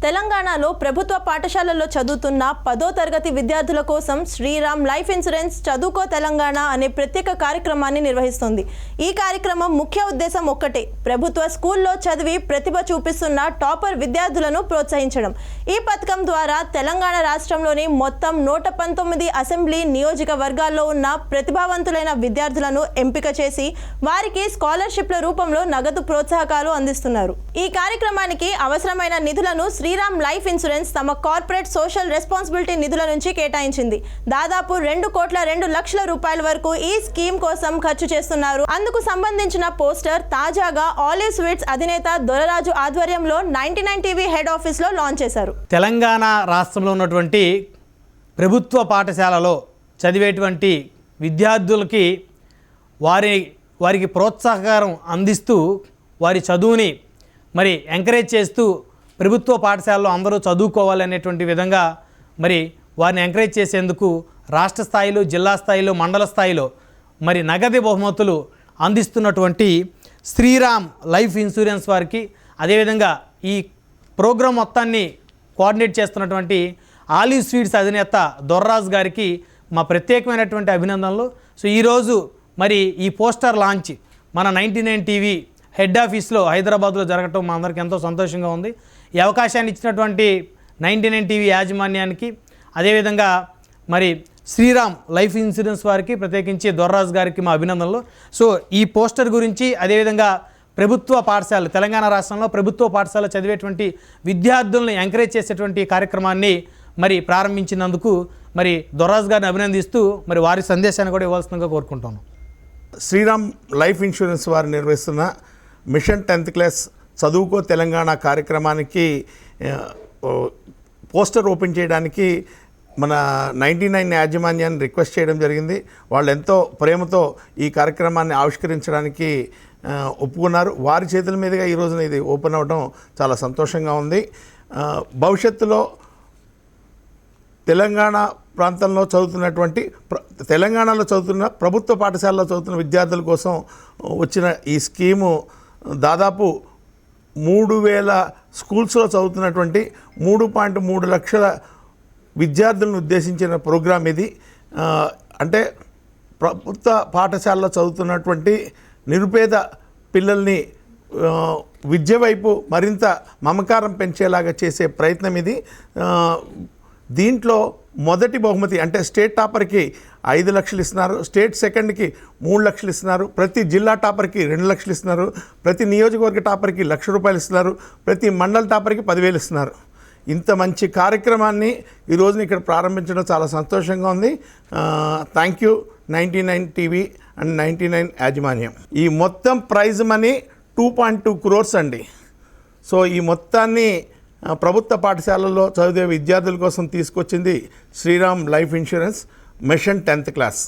తెలంగాణలో ప్రభుత్వ పాఠశాలల్లో చదువుతున్న 10వ తరగతి విద్యార్థుల కోసం శ్రీరామ్ లైఫ్ ఇన్సూరెన్స్ చదువుకో తెలంగాణ అనే ప్రత్యేక కార్యక్రమాన్ని నిర్వహిస్తుంది. ఈ కార్యక్రమం ముఖ్య ఉద్దేశం ఒక్కటే, ప్రభుత్వ స్కూల్లో చదివి ప్రతిభ చూపిస్తున్న టాపర్ విద్యార్థులను ప్రోత్సహించడం. ఈ పథకం ద్వారా తెలంగాణ రాష్ట్రంలోని మొత్తం 119 అసెంబ్లీ నియోజకవర్గాల్లో ఉన్న ప్రతిభావంతులైన విద్యార్థులను ఎంపిక చేసి వారికి స్కాలర్షిప్ల రూపంలో నగదు ప్రోత్సాహకాలు అందిస్తున్నారు. ఈ కార్యక్రమానికి అవసరమైన నిధులను శ్రీరామ్ లైఫ్ ఇన్సూరెన్స్ తమ కార్పొరేట్ సోషల్ రెస్పాన్సిబిలిటీ నిధుల నుంచి కేటాయించింది. దాదాపు 2,02,00,000 రూపాయల వరకు ఈ స్కీమ్ కోసం ఖర్చు చేస్తున్నారు. అందుకు సంబంధించిన పోస్టర్ తాజాగా ఆలివ్ స్వీట్స్ అధినేత దొరరాజు ఆధ్వర్యంలో 99 టీవీ హెడ్ ఆఫీస్ లో లాంచ్ చేశారు. తెలంగాణ రాష్ట్రంలో ఉన్నటువంటి ప్రభుత్వ పాఠశాలలో చదివేటువంటి విద్యార్థులకి వారికి ప్రోత్సాహకారం అందిస్తూ వారి చదువుని మరి ఎంకరేజ్ చేస్తూ ప్రభుత్వ పాఠశాలలో అందరూ చదువుకోవాలనేటువంటి విధంగా మరి వారిని ఎంకరేజ్ చేసేందుకు రాష్ట్ర స్థాయిలో, జిల్లా స్థాయిలో, మండల స్థాయిలో మరి నగదు బహుమతులు అందిస్తున్నటువంటి శ్రీరామ్ లైఫ్ ఇన్సూరెన్స్ వారికి, అదేవిధంగా ఈ ప్రోగ్రాం మొత్తాన్ని కోఆర్డినేట్ చేస్తున్నటువంటి ఆలివ్ స్వీట్స్ అధినేత దొర్రాజ్ గారికి మా ప్రత్యేకమైనటువంటి అభినందనలు. సో ఈరోజు మరి ఈ పోస్టర్ లాంచ్ మన 99 టీవీ హెడ్ ఆఫీస్లో హైదరాబాద్లో జరగటం మా అందరికీ ఎంతో సంతోషంగా ఉంది. ఈ అవకాశాన్ని ఇచ్చినటువంటి 99 టీవీ యాజమాన్యానికి, అదేవిధంగా మరి శ్రీరామ్ లైఫ్ ఇన్సూరెన్స్ వారికి, ప్రత్యేకించి దొర్రాజ్ గారికి మా అభినందనలు. సో ఈ పోస్టర్ గురించి, అదేవిధంగా ప్రభుత్వ పాఠశాల, తెలంగాణ రాష్ట్రంలో ప్రభుత్వ పాఠశాల చదివేటువంటి విద్యార్థులను ఎంకరేజ్ చేసేటువంటి కార్యక్రమాన్ని మరి ప్రారంభించినందుకు మరి దొర్రాజ్ గారిని అభినందిస్తూ మరి వారి సందేశాన్ని కూడా ఇవ్వాల్సిందిగా కోరుకుంటాను. శ్రీరామ్ లైఫ్ ఇన్సూరెన్స్ వారు నిర్వహిస్తున్న మిషన్ 10th క్లాస్ చదువుకో తెలంగాణ కార్యక్రమానికి పోస్టర్ ఓపెన్ చేయడానికి మన 99 యాజమాన్యాన్ని రిక్వెస్ట్ చేయడం జరిగింది. వాళ్ళు ఎంతో ప్రేమతో ఈ కార్యక్రమాన్ని ఆవిష్కరించడానికి ఒప్పుకున్నారు. వారి చేతుల మీదుగా ఈ రోజున ఇది ఓపెన్ అవ్వడం చాలా సంతోషంగా ఉంది. భవిష్యత్తులో తెలంగాణ ప్రాంతంలో తెలంగాణలో చదువుతున్న ప్రభుత్వ పాఠశాలలో చదువుతున్న విద్యార్థుల కోసం వచ్చిన ఈ స్కీము దాదాపు 3,000 స్కూల్స్లో చదువుతున్నటువంటి 3.3 లక్షల విద్యార్థులను ఉద్దేశించిన ప్రోగ్రాం ఇది. అంటే ప్రభుత్వ పాఠశాలలో చదువుతున్నటువంటి నిరుపేద పిల్లల్ని విద్య వైపు మరింత మమకారం పెంచేలాగా చేసే ప్రయత్నం ఇది. దీంట్లో మొదటి బహుమతి అంటే స్టేట్ టాపర్కి 5 లక్షలు ఇస్తున్నారు, స్టేట్ సెకండ్కి 3 లక్షలు ఇస్తున్నారు, ప్రతి జిల్లా టాపర్కి 2 లక్షలు ఇస్తున్నారు, ప్రతి నియోజకవర్గ టాపర్కి 1,00,000 రూపాయలు ఇస్తున్నారు, ప్రతి మండల టాపర్కి 10,000 ఇస్తున్నారు. ఇంత మంచి కార్యక్రమాన్ని ఈ రోజున ఇక్కడ ప్రారంభించడం చాలా సంతోషంగా ఉంది. థ్యాంక్ యూ 99 టీవీ అండ్ 99 యాజమాన్యం. ఈ మొత్తం ప్రైజ్ మనీ 2.2 crores అండి. సో ఈ మొత్తాన్ని ప్రభుత్వ పాఠశాలల్లో చదివే విద్యార్థుల కోసం తీసుకొచ్చింది Shriram life insurance mission 10th class.